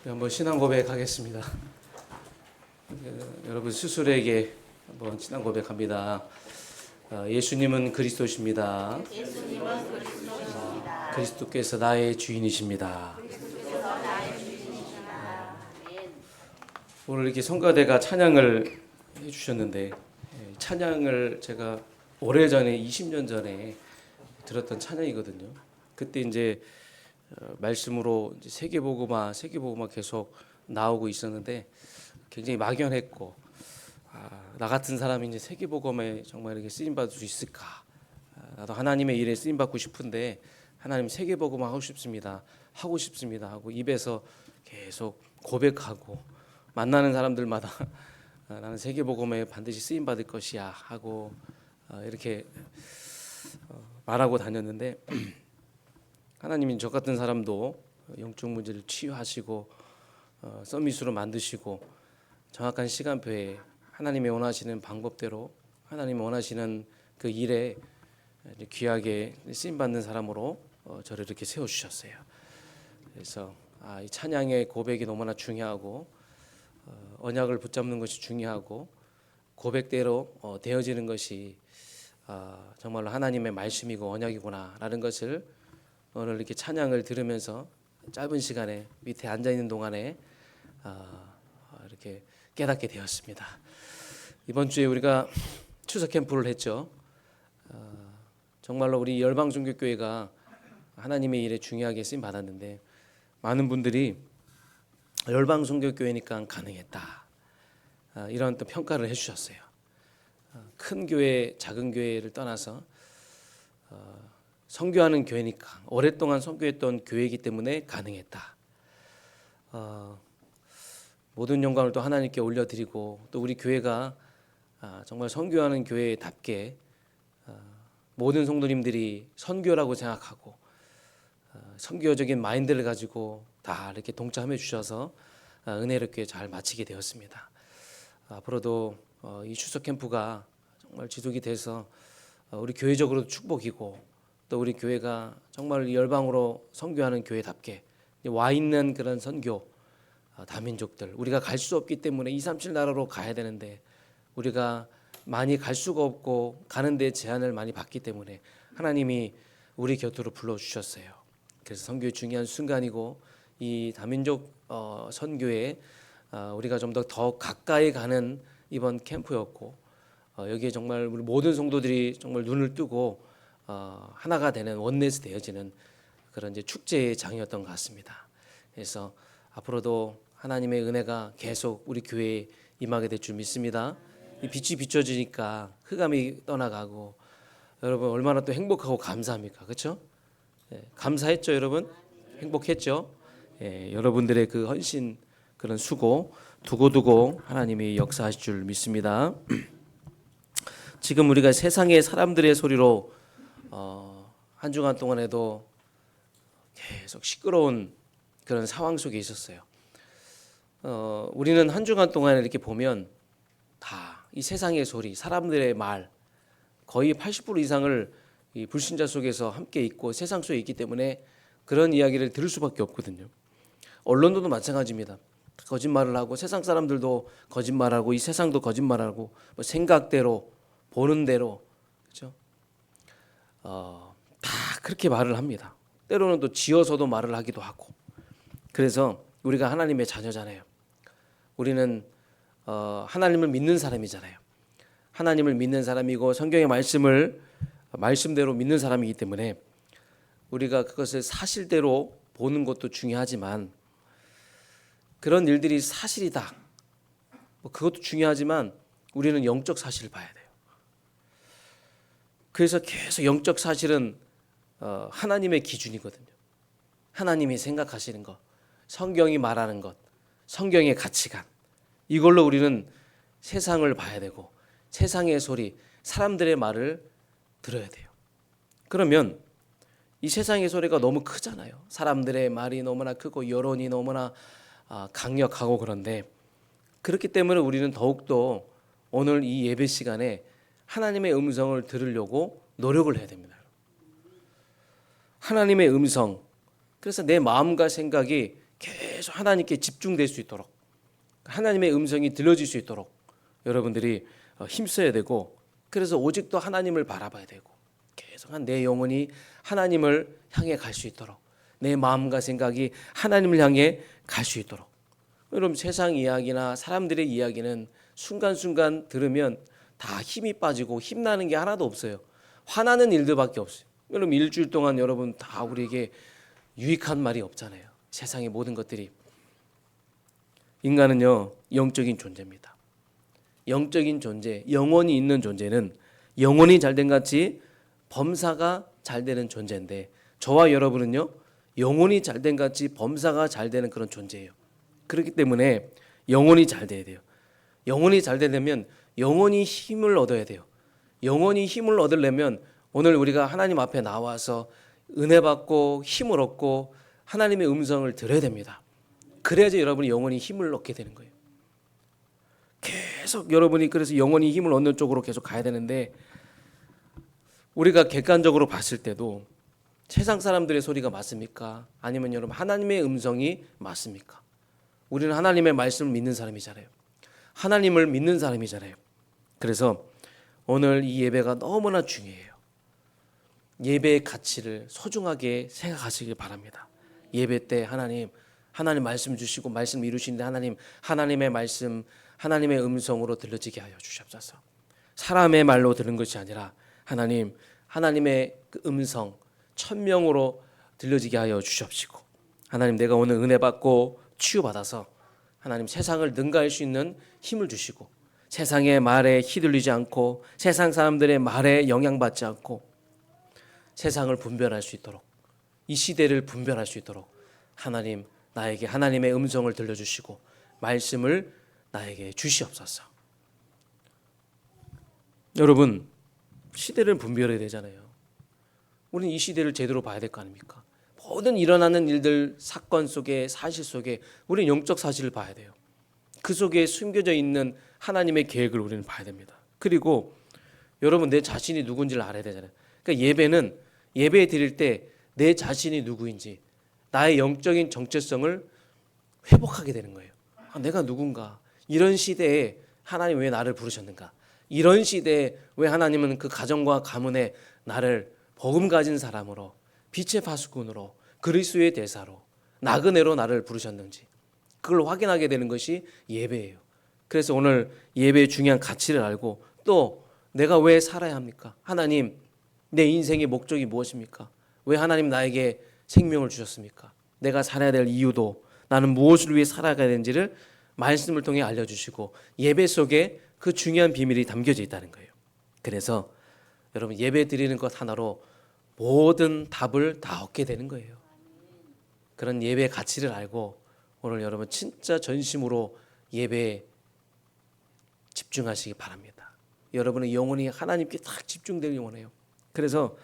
한번 신앙 고백하겠습니다. 여러분 스스로에게 한번 신앙 고백합니다. 예수님은 그리스도십니다. 그리스도께서 나의 주인이십니다. 오늘 이렇게 성가대가 찬양을 해주셨는데, 찬양을 제가 오래전에 20년 전에 들었던 찬양이거든요. 그때 이제 말씀으로 이제 세계복음화 계속 나오고 있었는데 굉장히 막연했고, 나 같은 사람이 이제 세계복음에 정말 이렇게 쓰임 받을 수 있을까? 나도 하나님의 일에 쓰임 받고 싶은데 하나님 세계복음화 하고 싶습니다 하고 입에서 계속 고백하고 만나는 사람들마다 나는 세계복음에 반드시 쓰임 받을 것이야 하고 이렇게 말하고 다녔는데 하나님이 저 같은 사람도 영적 문제를 치유하시고 서밋으로 만드시고 정확한 시간표에 하나님이 원하시는 방법대로 하나님이 원하시는 그 일에 귀하게 쓰임 받는 사람으로 저를 이렇게 세워 주셨어요. 그래서 이 찬양의 고백이 너무나 중요하고 언약을 붙잡는 것이 중요하고 고백대로 되어지는 것이 정말로 하나님의 말씀이고 언약이구나라는 것을 오늘 이렇게 찬양을 들으면서 짧은 시간에 밑에 앉아 있는 동안에 이렇게 깨닫게 되었습니다. 이번 주에 우리가 추석 캠프를 했죠. 정말로 우리 열방종교교회가 하나님의 일에 중요하게 쓰임 받았는데 많은 분들이 열방종교교회니까 가능했다, 이런 또 평가를 해주셨어요. 큰 교회, 작은 교회를 떠나서 선교하는 교회니까 오랫동안 선교했던 교회이기 때문에 가능했다. 모든 영광을 또 하나님께 올려드리고 또 우리 교회가 정말 선교하는 교회답게 모든 성도님들이 선교라고 생각하고 선교적인 마인드를 가지고 다 이렇게 동참해 주셔서 은혜롭게 잘 마치게 되었습니다. 앞으로도 이 추석 캠프가 정말 지속이 돼서 우리 교회적으로도 축복이고 또 우리 교회가 정말 열방으로 선교하는 교회답게 와 있는 그런 선교 다민족들, 우리가 갈 수 없기 때문에 237 나라로 가야 되는데 우리가 많이 갈 수가 없고 가는 데 제한을 많이 받기 때문에 하나님이 우리 곁으로 불러주셨어요. 그래서 선교의 중요한 순간이고 이 다민족 선교에 우리가 좀 더 가까이 가는 이번 캠프였고 여기에 정말 우리 모든 성도들이 정말 눈을 뜨고 하나가 되는 원넷이 되어지는 그런 이제 축제의 장이었던 것 같습니다. 그래서 앞으로도 하나님의 은혜가 계속 우리 교회에 임하게 될 줄 믿습니다. 이 빛이 비춰지니까 흑암이 떠나가고 여러분 얼마나 또 행복하고 감사합니까? 그렇죠? 감사했죠, 여러분? 행복했죠? 여러분들의 그 헌신, 그런 수고 두고두고 하나님이 역사하실 줄 믿습니다. 지금 우리가 세상의 사람들의 소리로 한 주간 동안에도 계속 시끄러운 그런 상황 속에 있었어요. 우리는 한 주간 동안에 이렇게 보면 다 이 세상의 소리, 사람들의 말 거의 80% 이상을 이 불신자 속에서 함께 있고 세상 속에 있기 때문에 그런 이야기를 들을 수밖에 없거든요. 언론도 마찬가지입니다. 거짓말을 하고 세상 사람들도 거짓말하고 이 세상도 거짓말하고 뭐 생각대로 보는 대로, 그렇죠? 다 그렇게 말을 합니다. 때로는 또 지어서도 말을 하기도 하고. 그래서 우리가 하나님의 자녀잖아요. 우리는 하나님을 믿는 사람이잖아요. 하나님을 믿는 사람이고 성경의 말씀대로 믿는 사람이기 때문에 우리가 그것을 사실대로 보는 것도 중요하지만 그런 일들이 사실이다, 그것도 중요하지만 우리는 영적 사실을 봐야 돼요. 그래서 계속 영적 사실은 하나님의 기준이거든요. 하나님이 생각하시는 것, 성경이 말하는 것, 성경의 가치관, 이걸로 우리는 세상을 봐야 되고 세상의 소리, 사람들의 말을 들어야 돼요. 그러면 이 세상의 소리가 너무 크잖아요. 사람들의 말이 너무나 크고 여론이 너무나 강력하고 그런데 그렇기 때문에 우리는 더욱더 오늘 이 예배 시간에 하나님의 음성을 들으려고 노력을 해야 됩니다. 하나님의 음성, 그래서 내 마음과 생각이 계속 계속 하나님께 집중될 수 있도록, 하나님의 음성이 들려질 수 있도록 여러분들이 힘써야 되고, 그래서 오직 또 하나님을 바라봐야 되고, 계속 내 영혼이 하나님을 향해 갈 수 있도록, 내 마음과 생각이 하나님을 향해 갈 수 있도록. 여러분, 세상 이야기나 사람들의 이야기는 순간순간 들으면 다 힘이 빠지고 힘나는 게 하나도 없어요. 화나는 일들밖에 없어요. 여러분, 일주일 동안 여러분 다 우리에게 유익한 말이 없잖아요. 세상의 모든 것들이. 인간은요, 영적인 존재입니다. 영적인 존재, 영혼이 있는 존재는 영혼이 잘된 같이 범사가 잘 되는 존재인데, 저와 여러분은요, 영혼이 잘된 같이 범사가 잘 되는 그런 존재예요. 그렇기 때문에 영혼이 잘 돼야 돼요. 영혼이 잘 되려면 영혼이 힘을 얻어야 돼요. 영혼이 힘을 얻으려면 오늘 우리가 하나님 앞에 나와서 은혜 받고 힘을 얻고 하나님의 음성을 들어야 됩니다. 그래야지 여러분이 영혼이 힘을 얻게 되는 거예요. 계속 여러분이 그래서 영혼이 힘을 얻는 쪽으로 계속 가야 되는데, 우리가 객관적으로 봤을 때도 세상 사람들의 소리가 맞습니까? 아니면 여러분 하나님의 음성이 맞습니까? 우리는 하나님의 말씀을 믿는 사람이잖아요. 하나님을 믿는 사람이잖아요. 그래서 오늘 이 예배가 너무나 중요해요. 예배의 가치를 소중하게 생각하시길 바랍니다. 예배 때 하나님 말씀 주시고 말씀 이루시는데 하나님의 말씀, 하나님의 음성으로 들려지게 하여 주시옵소서. 사람의 말로 들은 것이 아니라 하나님의 그 음성 천명으로 들려지게 하여 주시옵시고, 하나님, 내가 오늘 은혜 받고 치유받아서 하나님 세상을 능가할 수 있는 힘을 주시고, 세상의 말에 휘둘리지 않고 세상 사람들의 말에 영향받지 않고 세상을 분별할 수 있도록, 이 시대를 분별할 수 있도록 하나님, 나에게 하나님의 음성을 들려주시고 말씀을 나에게 주시옵소서. 여러분, 시대를 분별해야 되잖아요. 우리는 이 시대를 제대로 봐야 될 거 아닙니까? 모든 일어나는 일들, 사건 속에, 사실 속에 우리는 영적 사실을 봐야 돼요. 그 속에 숨겨져 있는 하나님의 계획을 우리는 봐야 됩니다. 그리고 여러분, 내 자신이 누군지를 알아야 되잖아요. 그러니까 예배 드릴 때 내 자신이 누구인지, 나의 영적인 정체성을 회복하게 되는 거예요. 내가 누군가, 이런 시대에 하나님 왜 나를 부르셨는가, 이런 시대에 왜 하나님은 그 가정과 가문에 나를 복음 가진 사람으로, 빛의 파수꾼으로, 그리스도의 대사로, 나그네로 나를 부르셨는지, 그걸 확인하게 되는 것이 예배예요. 그래서 오늘 예배의 중요한 가치를 알고, 또 내가 왜 살아야 합니까? 하나님, 내 인생의 목적이 무엇입니까? 왜 하나님 나에게 생명을 주셨습니까? 내가 살아야 될 이유도, 나는 무엇을 위해 살아가야 되는지를 말씀을 통해 알려주시고, 예배 속에 그 중요한 비밀이 담겨져 있다는 거예요. 그래서 여러분, 예배 드리는 것 하나로 모든 답을 다 얻게 되는 거예요. 그런 예배의 가치를 알고 오늘 여러분 진짜 전심으로 예배에 집중하시기 바랍니다. 여러분의 영혼이 하나님께 딱 집중되길 원해요. 그래서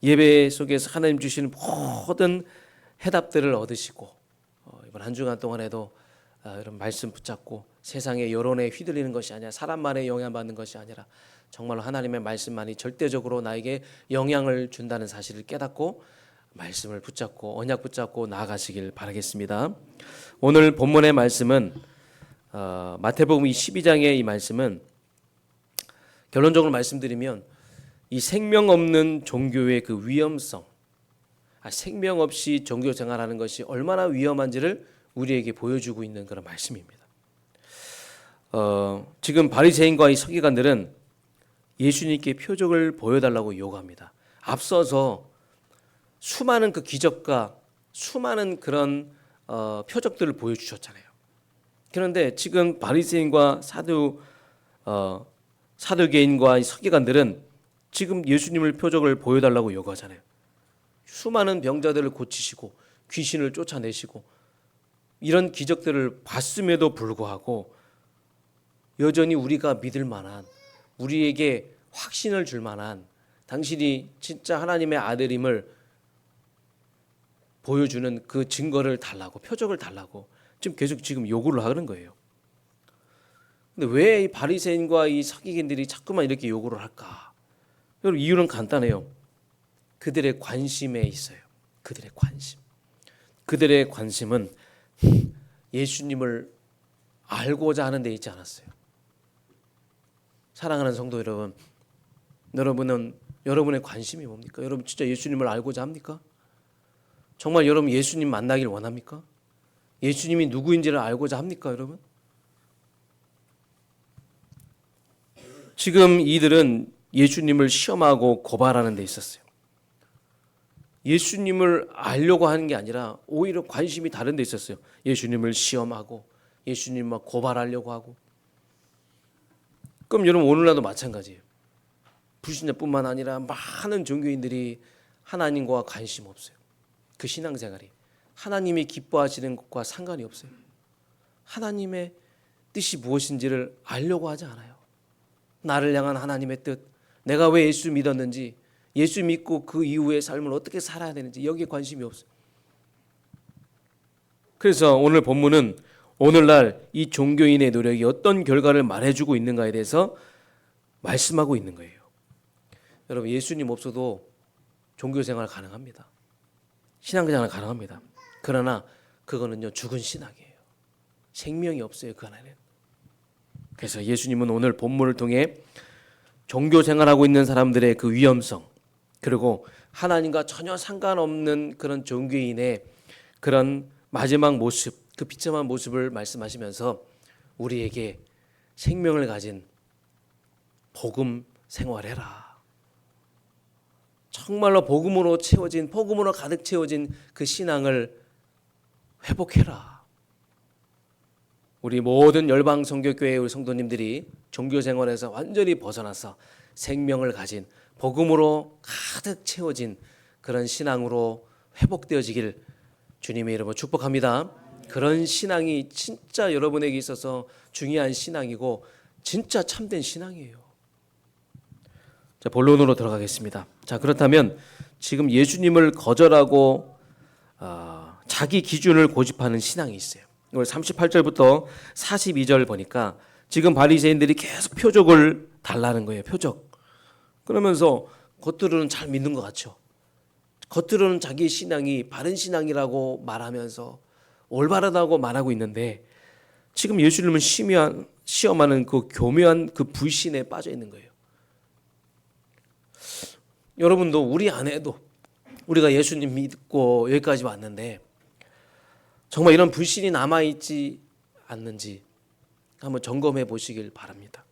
예배 속에서 하나님 주시는 모든 해답들을 얻으시고, 이번 한 주간 동안에도 여러분 말씀 붙잡고 세상의 여론에 휘둘리는 것이 아니라, 사람 말에 영향받는 것이 아니라 정말로 하나님의 말씀만이 절대적으로 나에게 영향을 준다는 사실을 깨닫고 말씀을 붙잡고 언약 붙잡고 나아가시길 바라겠습니다. 오늘 본문의 말씀은 마태복음 12장의 이 말씀은, 결론적으로 말씀드리면 이 생명 없는 종교의 그 위험성, 생명 없이 종교 생활하는 것이 얼마나 위험한지를 우리에게 보여주고 있는 그런 말씀입니다. 지금 바리새인과 이 서기관들은 예수님께 표적을 보여달라고 요구합니다. 앞서서 수많은 그 기적과 수많은 그런 표적들을 보여주셨잖아요. 그런데 지금 바리새인과 사두개인과 이 서기관들은 지금 예수님을 표적을 보여달라고 요구하잖아요. 수많은 병자들을 고치시고 귀신을 쫓아내시고 이런 기적들을 봤음에도 불구하고 여전히 우리가 믿을 만한, 우리에게 확신을 줄 만한, 당신이 진짜 하나님의 아들임을 보여주는 그 증거를 달라고, 표적을 달라고 계속 요구를 하는 거예요. 근데 왜 이 바리새인과 이 서기관들이 자꾸만 이렇게 요구를 할까? 여러분, 이유는 간단해요. 그들의 관심에 있어요. 그들의 관심은 예수님을 알고자 하는 데 있지 않았어요. 사랑하는 성도 여러분, 여러분은 여러분의 관심이 뭡니까? 여러분 진짜 예수님을 알고자 합니까? 정말 여러분 예수님 만나길 원합니까? 예수님이 누구인지를 알고자 합니까, 여러분? 지금 이들은 예수님을 시험하고 고발하는 데 있었어요. 예수님을 알려고 하는 게 아니라 오히려 관심이 다른 데 있었어요. 예수님을 시험하고 예수님을 고발하려고 하고. 그럼 여러분 오늘날도 마찬가지예요. 불신자뿐만 아니라 많은 종교인들이 하나님과 관심 없어요. 그 신앙생활이 하나님이 기뻐하시는 것과 상관이 없어요. 하나님의 뜻이 무엇인지를 알려고 하지 않아요. 나를 향한 하나님의 뜻, 내가 왜 예수 믿었는지, 예수 믿고 그 이후의 삶을 어떻게 살아야 되는지 여기에 관심이 없어요. 그래서 오늘 본문은 오늘날 이 종교인의 노력이 어떤 결과를 말해주고 있는가에 대해서 말씀하고 있는 거예요. 여러분 예수님 없어도 종교생활 가능합니다. 신앙생활 가능합니다. 그러나 그거는요 죽은 신앙이에요. 생명이 없어요 그 안에는. 그래서 예수님은 오늘 본문을 통해 종교생활하고 있는 사람들의 그 위험성, 그리고 하나님과 전혀 상관없는 그런 종교인의 그런 마지막 모습, 그 비참한 모습을 말씀하시면서 우리에게 생명을 가진 복음 생활해라. 정말로 복음으로 채워진, 복음으로 가득 채워진 그 신앙을 회복해라. 우리 모든 열방선교교회 우리 성도님들이 종교생활에서 완전히 벗어나서 생명을 가진 복음으로 가득 채워진 그런 신앙으로 회복되어지길 주님의 이름으로 축복합니다. 그런 신앙이 진짜 여러분에게 있어서 중요한 신앙이고 진짜 참된 신앙이에요. 자, 본론으로 들어가겠습니다. 자, 그렇다면 지금 예수님을 거절하고 자기 기준을 고집하는 신앙이 있어요. 이걸 38절부터 42절 보니까 지금 바리새인들이 계속 표적을 달라는 거예요. 표적. 그러면서 겉으로는 잘 믿는 것 같죠. 겉으로는 자기의 신앙이 바른 신앙이라고 말하면서 올바르다고 말하고 있는데 지금 예수님을 시험하는 그 교묘한 그 불신에 빠져 있는 거예요. 여러분도 우리 안에도 우리가 예수님 믿고 여기까지 왔는데 정말 이런 불신이 남아있지 않는지 한번 점검해 보시길 바랍니다.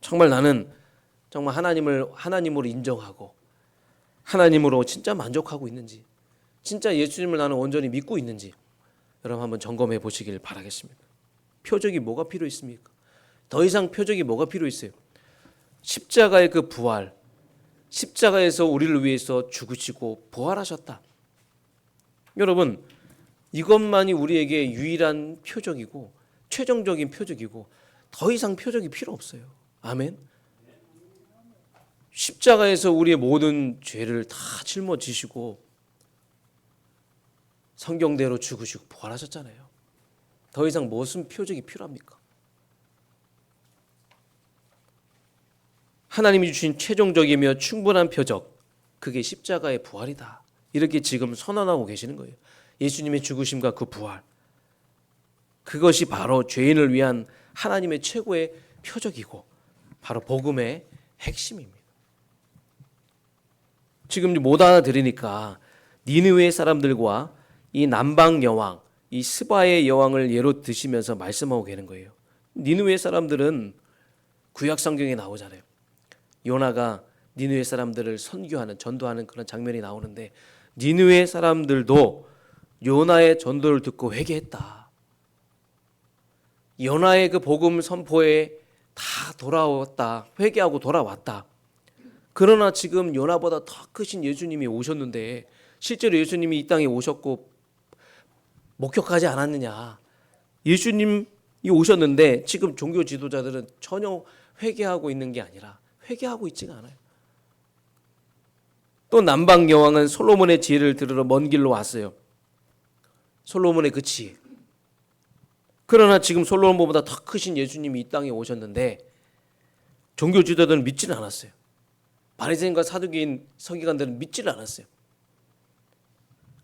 정말 나는 정말 하나님으로 인정하고 하나님으로 진짜 만족하고 있는지, 진짜 예수님을 나는 온전히 믿고 있는지 여러분 한번 점검해 보시길 바라겠습니다. 표적이 뭐가 필요 있습니까? 더 이상 표적이 뭐가 필요 있어요? 십자가의 그 부활, 십자가에서 우리를 위해서 죽으시고 부활하셨다. 여러분 이것만이 우리에게 유일한 표적이고 최종적인 표적이고 더 이상 표적이 필요 없어요. 아멘. 십자가에서 우리의 모든 죄를 다 짊어지시고 성경대로 죽으시고 부활하셨잖아요. 더 이상 무슨 표적이 필요합니까? 하나님이 주신 최종적이며 충분한 표적, 그게 십자가의 부활이다. 이렇게 지금 선언하고 계시는 거예요. 예수님의 죽으심과 그 부활, 그것이 바로 죄인을 위한 하나님의 최고의 표적이고 바로 복음의 핵심입니다. 지금 못 알아들으니까 니느웨 사람들과 이 남방 여왕, 이 스바의 여왕을 예로 드시면서 말씀하고 계는 거예요. 니느웨 사람들은 구약 성경에 나오잖아요. 요나가 니느웨 사람들을 선교하는, 전도하는 그런 장면이 나오는데 니느웨 사람들도 요나의 전도를 듣고 회개했다. 요나의 그 복음 선포에 다 돌아왔다. 회개하고 돌아왔다. 그러나 지금 요나보다 더 크신 예수님이 오셨는데 실제로 예수님이 이 땅에 오셨고 목격하지 않았느냐. 예수님이 오셨는데 지금 종교 지도자들은 전혀 회개하고 있는 게 아니라 회개하고 있지가 않아요. 또 남방 여왕은 솔로몬의 지혜를 들으러 먼 길로 왔어요. 솔로몬의 그 지혜. 그러나 지금 솔로몬보다 더 크신 예수님이 이 땅에 오셨는데 종교 지도자들은 믿지는 않았어요. 바리새인과 사두개인 서기관들은 믿지를 않았어요.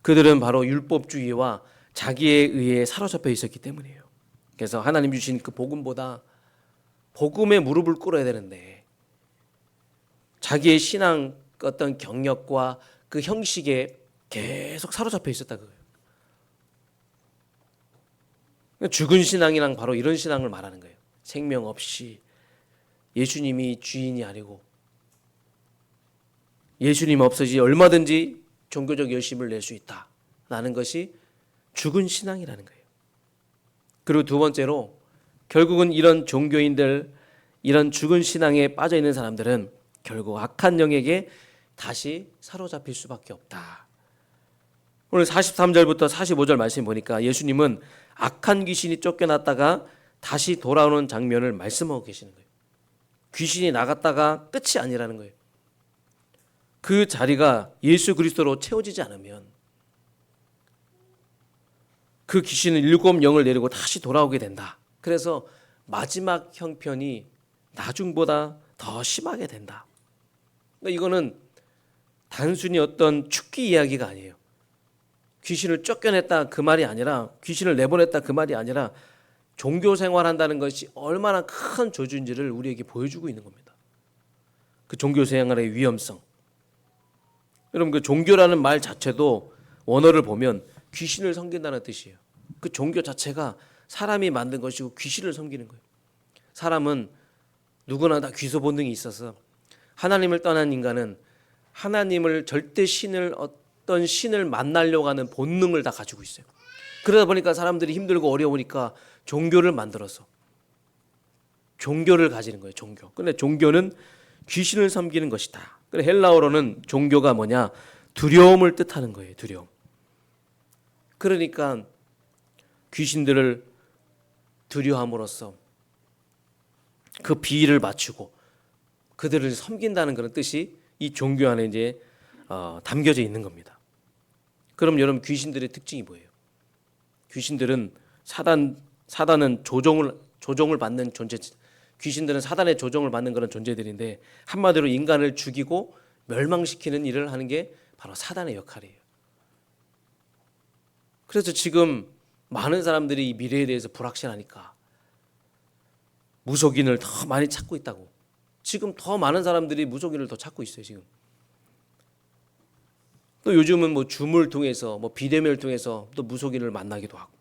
그들은 바로 율법주의와 자기에 의해 사로잡혀 있었기 때문이에요. 그래서 하나님 주신 그 복음보다 복음에 무릎을 꿇어야 되는데 자기의 신앙 어떤 경력과 그 형식에 계속 사로잡혀 있었다 그거예요. 죽은 신앙이랑 바로 이런 신앙을 말하는 거예요. 생명 없이 예수님이 주인이 아니고 예수님 없어지 얼마든지 종교적 열심을 낼 수 있다라는 것이 죽은 신앙이라는 거예요. 그리고 두 번째로 결국은 이런 종교인들, 이런 죽은 신앙에 빠져 있는 사람들은 결국 악한 영에게 다시 사로잡힐 수밖에 없다. 오늘 43절부터 45절 말씀 보니까 예수님은 악한 귀신이 쫓겨났다가 다시 돌아오는 장면을 말씀하고 계시는 거예요. 귀신이 나갔다가 끝이 아니라는 거예요. 그 자리가 예수 그리스도로 채워지지 않으면 그 귀신은 일곱 영을 내리고 다시 돌아오게 된다. 그래서 마지막 형편이 나중보다 더 심하게 된다. 이거는 단순히 어떤 축기 이야기가 아니에요. 귀신을 쫓겨냈다 그 말이 아니라, 귀신을 내보냈다 그 말이 아니라 종교 생활한다는 것이 얼마나 큰 저주인지를 우리에게 보여주고 있는 겁니다. 그 종교 생활의 위험성. 여러분, 그 종교라는 말 자체도 원어를 보면 귀신을 섬긴다는 뜻이에요. 그 종교 자체가 사람이 만든 것이고 귀신을 섬기는 거예요. 사람은 누구나 다 귀소 본능이 있어서 하나님을 떠난 인간은 하나님을 절대 신을 어떤 신을 만나려고 하는 본능을 다 가지고 있어요. 그러다 보니까 사람들이 힘들고 어려우니까 종교를 만들어서 종교를 가지는 거예요. 종교. 근데 종교는 귀신을 섬기는 것이다. 그래 헬라어로는 종교가 뭐냐? 두려움을 뜻하는 거예요. 두려움. 그러니까 귀신들을 두려움으로써 그 비위를 맞추고 그들을 섬긴다는 그런 뜻이 이 종교 안에 이제 담겨져 있는 겁니다. 그럼 여러분, 귀신들의 특징이 뭐예요? 귀신들은 사단은 조종을 받는 존재. 귀신들은 사단의 조종을 받는 그런 존재들인데 한마디로 인간을 죽이고 멸망시키는 일을 하는 게 바로 사단의 역할이에요. 그래서 지금 많은 사람들이 이 미래에 대해서 불확실하니까 무속인을 더 많이 찾고 있다고. 지금 더 많은 사람들이 무속인을 더 찾고 있어요. 지금. 또 요즘은 뭐 줌을 통해서 뭐 비대면을 통해서 또 무속인을 만나기도 하고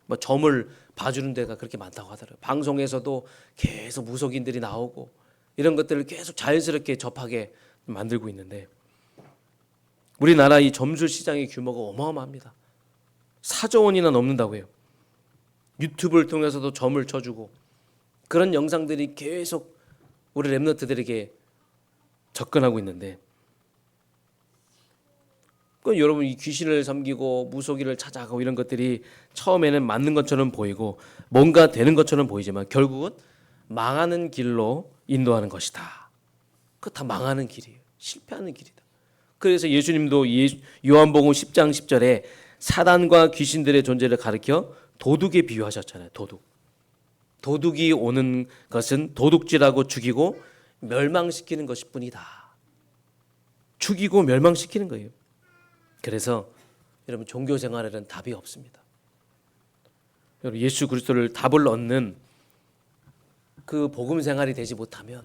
뭐 점을 봐주는 데가 그렇게 많다고 하더라고요. 방송에서도 계속 무속인들이 나오고 이런 것들을 계속 자연스럽게 접하게 만들고 있는데 우리나라 이 점술 시장의 규모가 어마어마합니다. 4조 원이나 넘는다고 해요. 유튜브를 통해서도 점을 쳐주고 그런 영상들이 계속 우리 랩런트들에게 접근하고 있는데 여러분, 이 귀신을 섬기고 무속인을 찾아가고 이런 것들이 처음에는 맞는 것처럼 보이고 뭔가 되는 것처럼 보이지만 결국은 망하는 길로 인도하는 것이다. 그거 다 망하는 길이에요. 실패하는 길이다. 그래서 예수님도 요한복음 10장 10절에 사단과 귀신들의 존재를 가리켜 도둑에 비유하셨잖아요. 도둑이 오는 것은 도둑질하고 죽이고 멸망시키는 것일 뿐이다. 죽이고 멸망시키는 거예요. 그래서 여러분, 종교 생활에는 답이 없습니다. 여러분, 예수 그리스도를 답을 얻는 그 복음 생활이 되지 못하면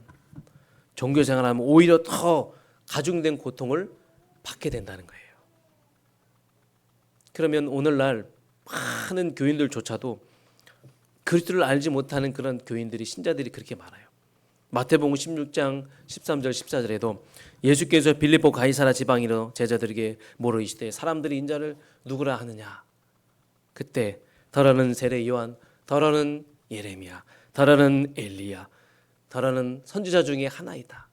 종교 생활하면 오히려 더 가중된 고통을 받게 된다는 거예요. 그러면 오늘날 많은 교인들조차도 그리스도를 알지 못하는 그런 교인들이, 신자들이 그렇게 많아요. 마태복음 16장 13절 14절에도 예수께서 빌립보 가이사라 지방으로 제자들에게 모르 이시되 사람들이 인자를 누구라 하느냐. 그때 더러는 세례 요한, 더러는 예레미야, 더러는 엘리야, 더러는 선지자 중에 하나이다.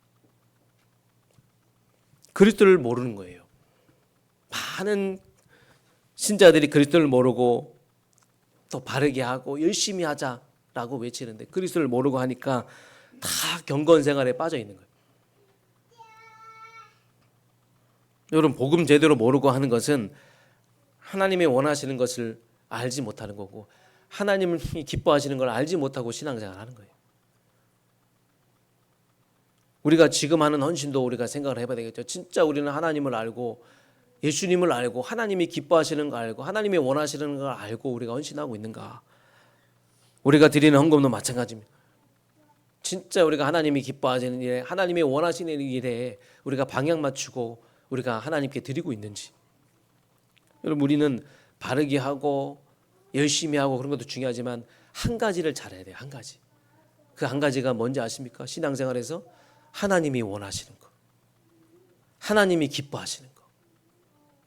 그리스도를 모르는 거예요. 많은 신자들이 그리스도를 모르고 또 바르게 하고 열심히 하자라고 외치는데 그리스도를 모르고 하니까 다 경건 생활에 빠져 있는 거예요. 여러분, 복음 제대로 모르고 하는 것은 하나님이 원하시는 것을 알지 못하는 거고 하나님이 기뻐하시는 걸 알지 못하고 신앙생활을 하는 거예요. 우리가 지금 하는 헌신도 우리가 생각을 해봐야 되겠죠. 진짜 우리는 하나님을 알고 예수님을 알고 하나님이 기뻐하시는 걸 알고 하나님이 원하시는 걸 알고 우리가 헌신하고 있는가? 우리가 드리는 헌금도 마찬가지입니다. 진짜 우리가 하나님이 기뻐하시는 일에 하나님이 원하시는 일에 우리가 방향 맞추고 우리가 하나님께 드리고 있는지. 여러분, 우리는 바르게 하고 열심히 하고 그런 것도 중요하지만 한 가지를 잘해야 돼요. 한 가지. 그 한 가지가 뭔지 아십니까? 신앙생활에서 하나님이 원하시는 것, 하나님이 기뻐하시는 것.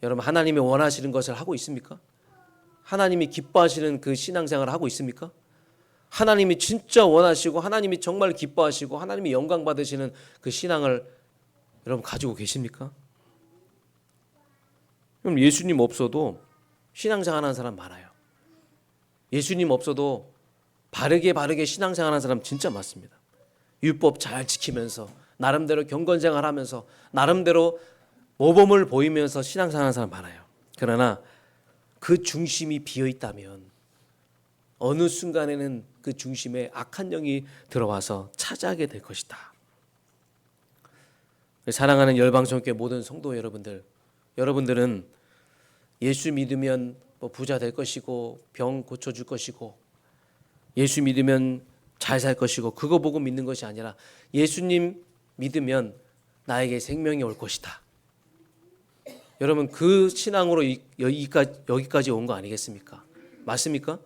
여러분, 하나님이 원하시는 것을 하고 있습니까? 하나님이 기뻐하시는 그 신앙생활을 하고 있습니까? 하나님이 진짜 원하시고 하나님이 정말 기뻐하시고 하나님이 영광 받으시는 그 신앙을 여러분 가지고 계십니까? 그럼 예수님 없어도 신앙생활하는 사람 많아요. 예수님 없어도 바르게 신앙생활하는 사람 진짜 많습니다. 율법 잘 지키면서 나름대로 경건생활하면서 나름대로 모범을 보이면서 신앙생활하는 사람 많아요. 그러나 그 중심이 비어있다면 어느 순간에는 그 중심에 악한 영이 들어와서 차지하게 될 것이다. 사랑하는 열방성교회 모든 성도 여러분들, 여러분들은 예수 믿으면 뭐 부자 될 것이고 병 고쳐줄 것이고 예수 믿으면 잘 살 것이고 그거 보고 믿는 것이 아니라 예수님 믿으면 나에게 생명이 올 것이다. 여러분, 그 신앙으로 여기까지 온 거 아니겠습니까? 맞습니까?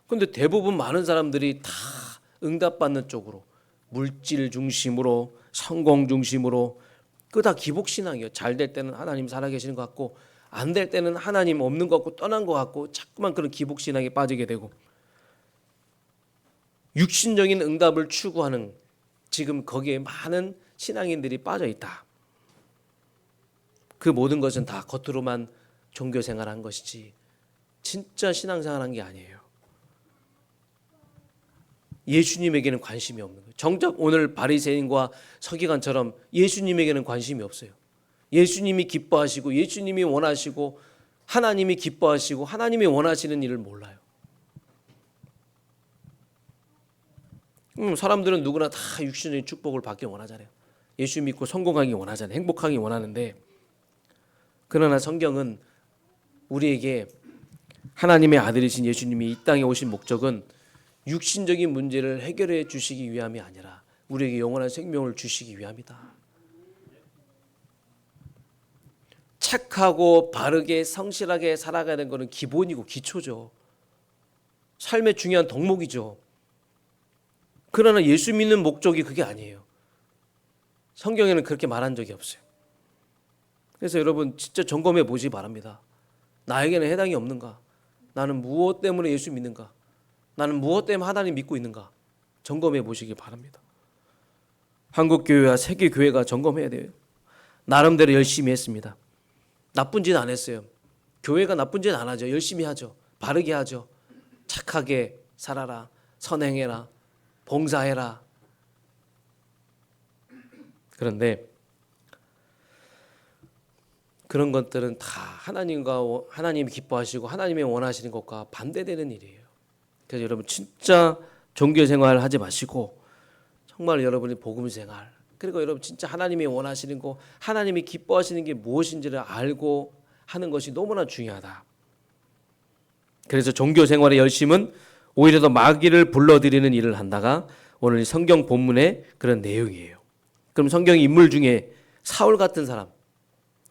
그런데 대부분 많은 사람들이 다 응답받는 쪽으로 물질 중심으로 성공 중심으로 그거 다 기복신앙이에요. 잘 될 때는 하나님 살아계시는 것 같고 안 될 때는 하나님 없는 것 같고 떠난 것 같고 자꾸만 그런 기복신앙에 빠지게 되고 육신적인 응답을 추구하는 지금 거기에 많은 신앙인들이 빠져 있다. 그 모든 것은 다 겉으로만 종교생활한 것이지 진짜 신앙생활한 게 아니에요. 예수님에게는 관심이 없는 거예요. 정작 오늘 바리새인과 서기관처럼 예수님에게는 관심이 없어요. 예수님이 기뻐하시고 예수님이 원하시고 하나님이 기뻐하시고 하나님이 원하시는 일을 몰라요. 사람들은 누구나 다 육신의 축복을 받기 원하잖아요. 예수 믿고 성공하기 원하잖아요. 행복하기 원하는데 그러나 성경은 우리에게 하나님의 아들이신 예수님이 이 땅에 오신 목적은 육신적인 문제를 해결해 주시기 위함이 아니라 우리에게 영원한 생명을 주시기 위함이다. 착하고 바르게 성실하게 살아가는 것은 기본이고 기초죠. 삶의 중요한 덕목이죠. 그러나 예수 믿는 목적이 그게 아니에요. 성경에는 그렇게 말한 적이 없어요. 그래서 여러분 진짜 점검해 보시기 바랍니다. 나에게는 해당이 없는가? 나는 무엇 때문에 예수 믿는가? 나는 무엇 때문에 하나님 믿고 있는가? 점검해 보시기 바랍니다. 한국교회와 세계교회가 점검해야 돼요. 나름대로 열심히 했습니다. 나쁜 짓 안 했어요. 교회가 나쁜 짓 안 하죠. 열심히 하죠. 바르게 하죠. 착하게 살아라. 선행해라. 봉사해라. 그런데 그런 것들은 다 하나님이 기뻐하시고 하나님이 원하시는 것과 반대되는 일이에요. 그래서 여러분 진짜 종교생활 하지 마시고 정말 여러분이 복음생활 그리고 여러분 진짜 하나님이 원하시는 거 하나님이 기뻐하시는 게 무엇인지를 알고 하는 것이 너무나 중요하다. 그래서 종교생활의 열심은 오히려 더 마귀를 불러들이는 일을 한다가 오늘 성경 본문의 그런 내용이에요. 그럼 성경 인물 중에 사울 같은 사람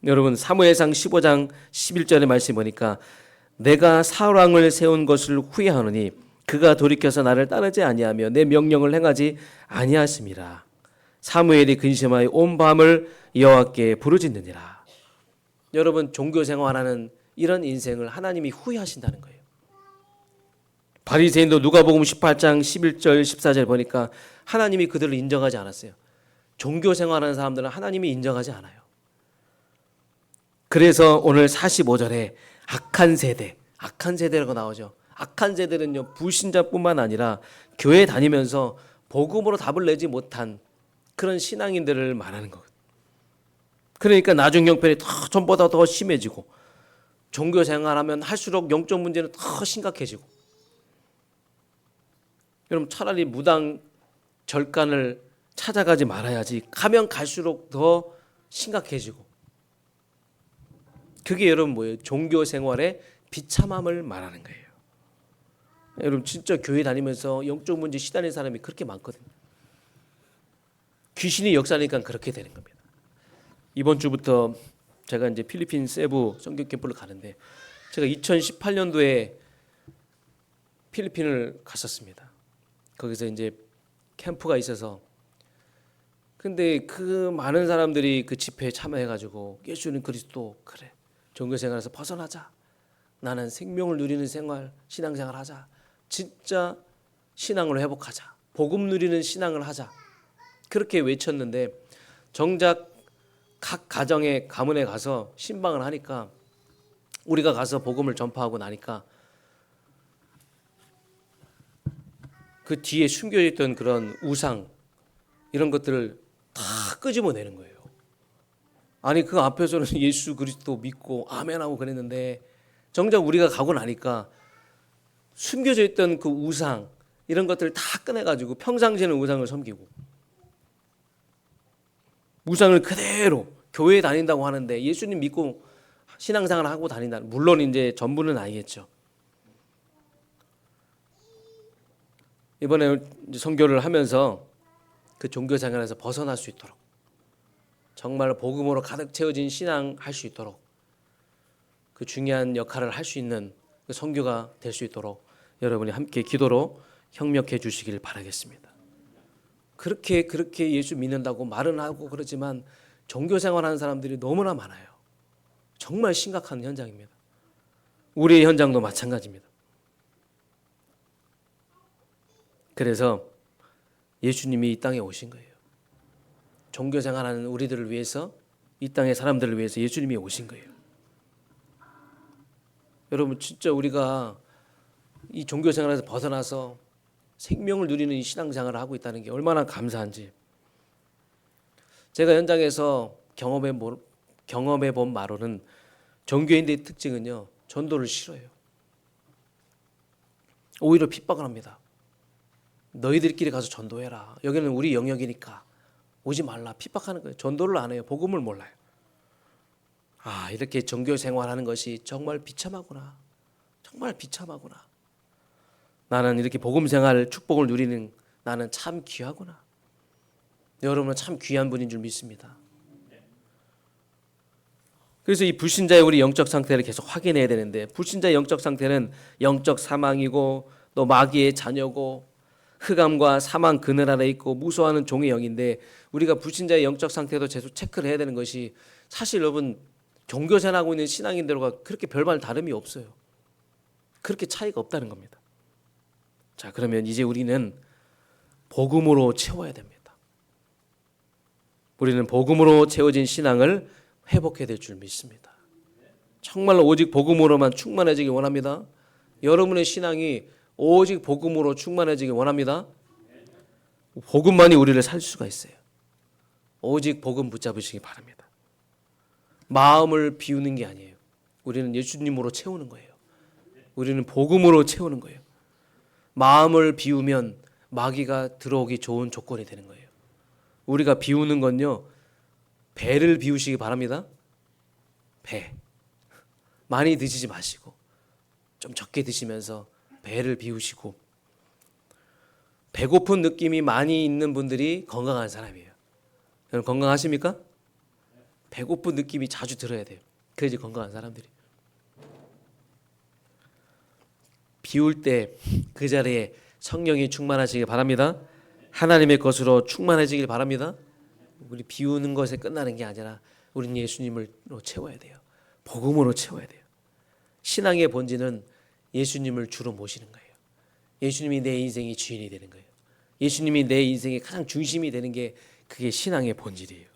여러분 사무엘상 15장 11절의 말씀 보니까 내가 사울 왕을 세운 것을 후회하노니 그가 돌이켜서 나를 따르지 아니하며 내 명령을 행하지 아니하심이라. 사무엘이 근심하여 온 밤을 여호와께 부르짖느니라. 여러분 종교생활하는 이런 인생을 하나님이 후회하신다는 거예요. 바리새인도 누가복음 18장 11절 14절 보니까 하나님이 그들을 인정하지 않았어요. 종교생활하는 사람들은 하나님이 인정하지 않아요. 그래서 오늘 45절에 악한 세대라고 나오죠. 악한 세대는요 불신자뿐만 아니라 교회 다니면서 복음으로 답을 내지 못한 그런 신앙인들을 말하는 것. 그러니까 나중 형편이 전보다 더 심해지고 종교 생활하면 할수록 영적 문제는 더 심각해지고. 여러분 차라리 무당 절간을 찾아가지 말아야지 가면 갈수록 더 심각해지고 그게 여러분 뭐예요? 종교 생활의 비참함을 말하는 거예요. 여러분 진짜 교회 다니면서 영적 문제 시달리는 사람이 그렇게 많거든요. 귀신이 역사하니까 그렇게 되는 겁니다. 이번 주부터 제가 이제 필리핀 세부 성경 캠프를 가는데 제가 2018년도에 필리핀을 갔었습니다. 거기서 이제 캠프가 있어서 근데 그 많은 사람들이 그 집회에 참여해가지고 예수는 그리스도 그래 종교 생활에서 벗어나자 나는 생명을 누리는 생활 신앙생활 하자 진짜 신앙을 회복하자 복음 누리는 신앙을 하자 그렇게 외쳤는데 정작 각 가정의 가문에 가서 신방을 하니까 우리가 가서 복음을 전파하고 나니까 그 뒤에 숨겨져 있던 그런 우상 이런 것들을 다 끄집어내는 거예요. 아니 그 앞에서는 예수 그리스도 믿고 아멘하고 그랬는데 정작 우리가 가고 나니까 숨겨져 있던 그 우상 이런 것들을 다 꺼내가지고 평상시에는 우상을 섬기고 우상을 그대로 교회에 다닌다고 하는데 예수님 믿고 신앙생활 하고 다닌다. 물론 이제 전부는 아니겠죠. 이번에 선교를 하면서 그 종교 생활에서 벗어날 수 있도록 정말 복음으로 가득 채워진 신앙 할 수 있도록 그 중요한 역할을 할 수 있는 그 선교가 될 수 있도록 여러분이 함께 기도로 협력해 주시길 바라겠습니다. 그렇게 예수 믿는다고 말은 하고 그러지만 종교 생활하는 사람들이 너무나 많아요. 정말 심각한 현장입니다. 우리의 현장도 마찬가지입니다. 그래서 예수님이 이 땅에 오신 거예요. 종교 생활하는 우리들을 위해서 이 땅의 사람들을 위해서 예수님이 오신 거예요. 여러분 진짜 우리가 이 종교 생활에서 벗어나서 생명을 누리는 이 신앙생활을 하고 있다는 게 얼마나 감사한지 제가 현장에서 경험해 본 바로는 종교인들의 특징은요 전도를 싫어해요. 오히려 핍박을 합니다. 너희들끼리 가서 전도해라. 여기는 우리 영역이니까 오지 말라. 핍박하는 거예요. 전도를 안 해요. 복음을 몰라요. 아 이렇게 종교 생활하는 것이 정말 비참하구나. 정말 비참하구나. 나는 이렇게 복음 생활 축복을 누리는 나는 참 귀하구나. 여러분은 참 귀한 분인 줄 믿습니다. 그래서 이 불신자의 우리 영적 상태를 계속 확인해야 되는데 불신자의 영적 상태는 영적 사망이고 또 마귀의 자녀고 흑암과 사망 그늘 아래 있고 무소하는 종의 영인데 우리가 불신자의 영적 상태도 계속 체크를 해야 되는 것이 사실 여러분 종교생활하고 있는 신앙인들과 그렇게 별반 다름이 없어요. 그렇게 차이가 없다는 겁니다. 자 그러면 이제 우리는 복음으로 채워야 됩니다. 우리는 복음으로 채워진 신앙을 회복해야 될 줄 믿습니다. 정말로 오직 복음으로만 충만해지길 원합니다. 여러분의 신앙이 오직 복음으로 충만해지길 원합니다. 복음만이 우리를 살 수가 있어요. 오직 복음 붙잡으시기 바랍니다. 마음을 비우는 게 아니에요. 우리는 예수님으로 채우는 거예요. 우리는 복음으로 채우는 거예요. 마음을 비우면 마귀가 들어오기 좋은 조건이 되는 거예요. 우리가 비우는 건요. 배를 비우시기 바랍니다. 배. 많이 드시지 마시고 좀 적게 드시면서 배를 비우시고 배고픈 느낌이 많이 있는 분들이 건강한 사람이에요. 여러분 건강하십니까? 배고픈 느낌이 자주 들어야 돼요. 그래야지 건강한 사람들이. 비울 때 그 자리에 성령이 충만하시길 바랍니다. 하나님의 것으로 충만해지길 바랍니다. 우리 비우는 것에 끝나는 게 아니라 우리는 예수님으로 채워야 돼요. 복음으로 채워야 돼요. 신앙의 본질은 예수님을 주로 모시는 거예요. 예수님이 내 인생의 주인이 되는 거예요. 예수님이 내 인생의 가장 중심이 되는 게 그게 신앙의 본질이에요.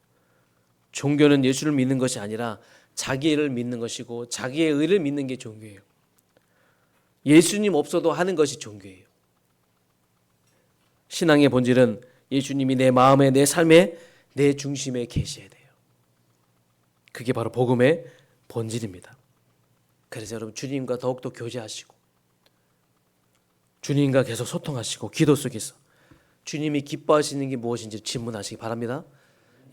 종교는 예수를 믿는 것이 아니라 자기를 믿는 것이고 자기의 의를 믿는 게 종교예요. 예수님 없어도 하는 것이 종교예요. 신앙의 본질은 예수님이 내 마음에 내 삶에 내 중심에 계셔야 돼요. 그게 바로 복음의 본질입니다. 그래서 여러분 주님과 더욱더 교제하시고 주님과 계속 소통하시고 기도 속에서 주님이 기뻐하시는 게 무엇인지 질문하시기 바랍니다.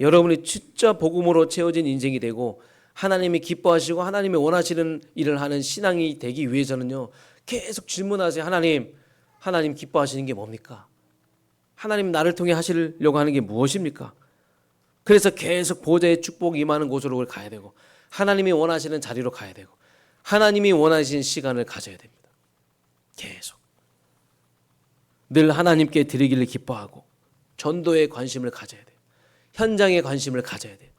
여러분이 진짜 복음으로 채워진 인생이 되고 하나님이 기뻐하시고 하나님이 원하시는 일을 하는 신앙이 되기 위해서는요, 계속 질문하세요. 하나님 기뻐하시는 게 뭡니까? 하나님 나를 통해 하시려고 하는 게 무엇입니까? 그래서 계속 보좌의 축복이 임하는 곳으로 가야 되고, 하나님이 원하시는 자리로 가야 되고, 하나님이 원하시는 시간을 가져야 됩니다. 계속 늘 하나님께 드리기를 기뻐하고 전도에 관심을 가져야 돼요. 현장에 관심을 가져야 돼요.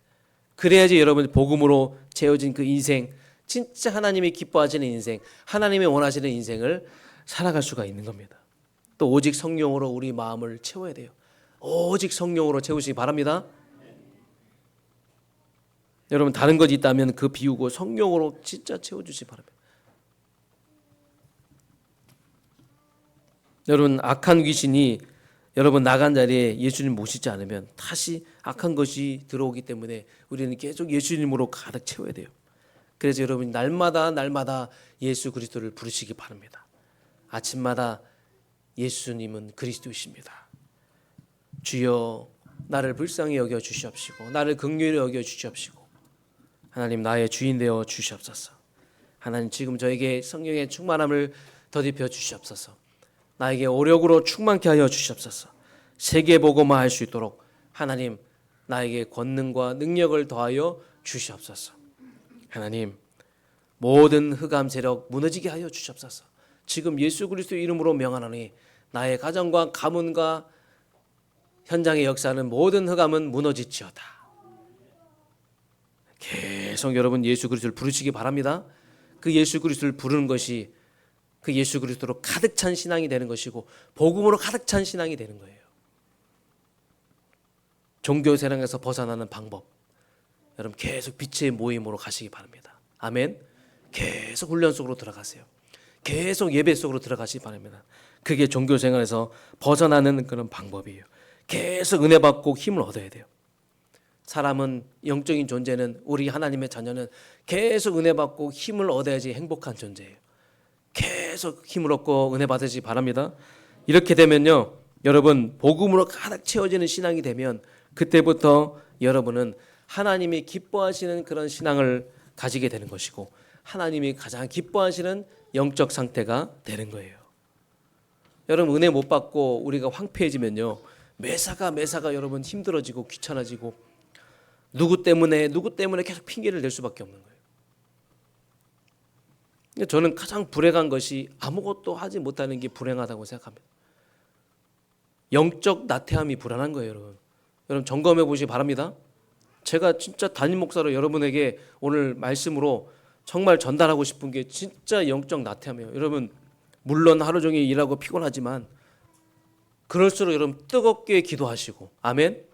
그래야지 여러분 복음으로 채워진 그 인생, 진짜 하나님이 기뻐하시는 인생, 하나님이 원하시는 인생을 살아갈 수가 있는 겁니다. 또 오직 성령으로 우리 마음을 채워야 돼요. 오직 성령으로 채우시기 바랍니다. 여러분 다른 것 있다면 그 비우고 성령으로 진짜 채워주시기 바랍니다. 여러분 악한 귀신이 여러분 나간 자리에 예수님 모시지 않으면 다시 악한 것이 들어오기 때문에 우리는 계속 예수님으로 가득 채워야 돼요. 그래서 여러분 날마다 예수 그리스도를 부르시기 바랍니다. 아침마다 예수님은 그리스도이십니다. 주여 나를 불쌍히 여겨 주시옵시고 나를 긍휼히 여겨 주시옵시고 하나님 나의 주인 되어 주시옵소서. 하나님 지금 저에게 성령의 충만함을 더딥혀 주시옵소서. 나에게 오력으로 충만케 하여 주시옵소서. 세계복음화 할 수 있도록 하나님 나에게 권능과 능력을 더하여 주시옵소서. 하나님 모든 흑암 세력 무너지게 하여 주시옵소서. 지금 예수 그리스도 이름으로 명하노니 나의 가정과 가문과 현장의 역사는 모든 흑암은 무너지지어다. 계속 여러분 예수 그리스도를 부르시기 바랍니다. 그 예수 그리스도를 부르는 것이 그 예수 그리스도로 가득 찬 신앙이 되는 것이고 복음으로 가득 찬 신앙이 되는 거예요. 종교 세상에서 벗어나는 방법, 여러분 계속 빛의 모임으로 가시기 바랍니다. 아멘. 계속 훈련 속으로 들어가세요. 계속 예배 속으로 들어가시기 바랍니다. 그게 종교 생활에서 벗어나는 그런 방법이에요. 계속 은혜 받고 힘을 얻어야 돼요. 사람은 영적인 존재는 우리 하나님의 자녀는 계속 은혜 받고 힘을 얻어야지 행복한 존재예요. 계속 힘을 얻고 은혜 받으시기 바랍니다. 이렇게 되면요, 여러분 복음으로 가득 채워지는 신앙이 되면 그때부터 여러분은 하나님이 기뻐하시는 그런 신앙을 가지게 되는 것이고 하나님이 가장 기뻐하시는 영적 상태가 되는 거예요. 여러분 은혜 못 받고 우리가 황폐해지면요, 매사가 여러분 힘들어지고 귀찮아지고 누구 때문에 계속 핑계를 댈 수밖에 없는 거예요. 저는 가장 불행한 것이 아무것도 하지 못하는 게 불행하다고 생각합니다. 영적 나태함이 불안한 거예요, 여러분. 여러분 점검해 보시기 바랍니다. 제가 진짜 담임 목사로 여러분에게 오늘 말씀으로 정말 전달하고 싶은 게 진짜 영적 나태함이에요. 여러분 물론 하루 종일 일하고 피곤하지만 그럴수록 여러분 뜨겁게 기도하시고 아멘.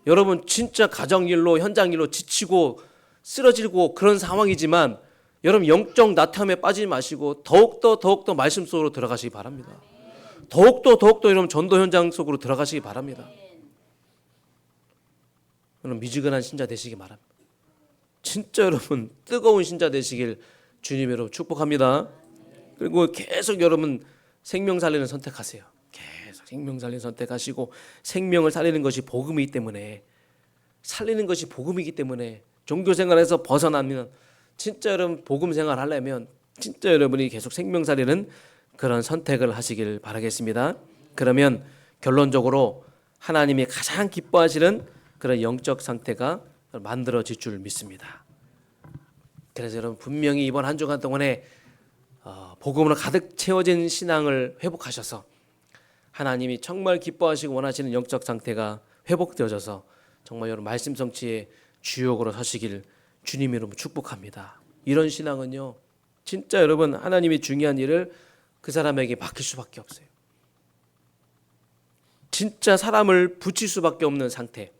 여러분 진짜 가정일로 현장일로 지치고 쓰러지고 그런 상황이지만 여러분 영적 나태함에 빠지지 마시고 더욱더 말씀 속으로 들어가시기 바랍니다. 더욱더 여러분 전도 현장 속으로 들어가시기 바랍니다. 여러분 미지근한 신자 되시기 바랍니다. 진짜 여러분 뜨거운 신자 되시길 주님 여러분 축복합니다. 그리고 계속 여러분 생명 살리는 선택하세요. 계속 생명 살리는 선택하시고 생명을 살리는 것이 복음이기 때문에 살리는 것이 복음이기 때문에 종교 생활에서 벗어나면 진짜 여러분 복음 생활 하려면 진짜 여러분이 계속 생명 살리는 그런 선택을 하시길 바라겠습니다. 그러면 결론적으로 하나님이 가장 기뻐하시는 그런 영적 상태가 만들어질 줄 믿습니다. 그래서 여러분 분명히 이번 한 주간 동안에 복음으로 가득 채워진 신앙을 회복하셔서 하나님이 정말 기뻐하시고 원하시는 영적 상태가 회복되어져서 정말 여러분 말씀 성취의 주역으로 서시길 주님 이름으로 축복합니다. 이런 신앙은요 진짜 여러분 하나님이 중요한 일을 그 사람에게 맡길 수밖에 없어요. 진짜 사람을 붙일 수밖에 없는 상태,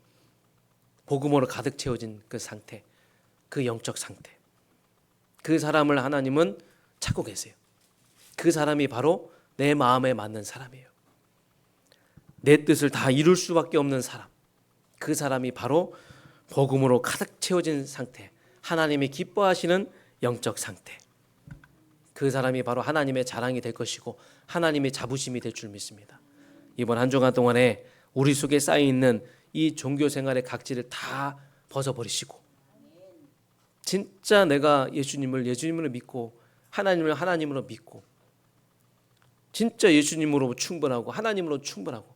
복음으로 가득 채워진 그 상태, 그 영적 상태, 그 사람을 하나님은 찾고 계세요. 그 사람이 바로 내 마음에 맞는 사람이에요. 내 뜻을 다 이룰 수밖에 없는 사람, 그 사람이 바로 복음으로 가득 채워진 상태, 하나님이 기뻐하시는 영적 상태, 그 사람이 바로 하나님의 자랑이 될 것이고 하나님의 자부심이 될 줄 믿습니다. 이번 한 주간 동안에 우리 속에 쌓여있는 이 종교 생활의 각질을 다 벗어버리시고 진짜 내가 예수님을 믿고 하나님을 하나님으로 믿고 진짜 예수님으로 충분하고 하나님으로 충분하고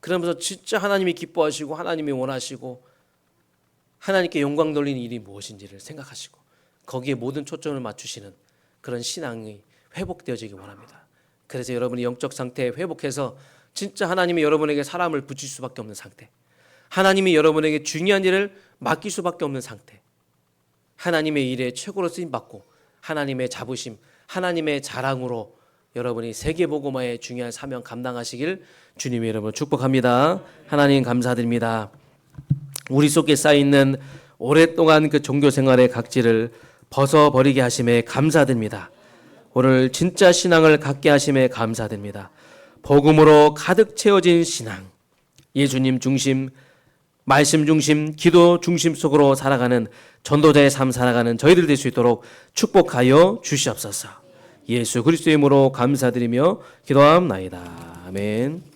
그러면서 진짜 하나님이 기뻐하시고 하나님이 원하시고 하나님께 영광 돌리는 일이 무엇인지를 생각하시고 거기에 모든 초점을 맞추시는 그런 신앙이 회복되어지기 원합니다. 그래서 여러분이 영적 상태에 회복해서 진짜 하나님이 여러분에게 사람을 붙일 수밖에 없는 상태, 하나님이 여러분에게 중요한 일을 맡길 수밖에 없는 상태, 하나님의 일에 최고로 쓰임받고 하나님의 자부심, 하나님의 자랑으로 여러분이 세계복음화의 중요한 사명 감당하시길 주님의 이름으로 축복합니다. 하나님 감사드립니다. 우리 속에 쌓여있는 오랫동안 그 종교생활의 각질을 벗어버리게 하심에 감사드립니다. 오늘 진짜 신앙을 갖게 하심에 감사드립니다. 복음으로 가득 채워진 신앙, 예수님 중심, 말씀 중심, 기도 중심 속으로 살아가는 전도자의 삶 살아가는 저희들 될 수 있도록 축복하여 주시옵소서. 예수 그리스도의 이름으로 감사드리며 기도하옵나이다. 아멘.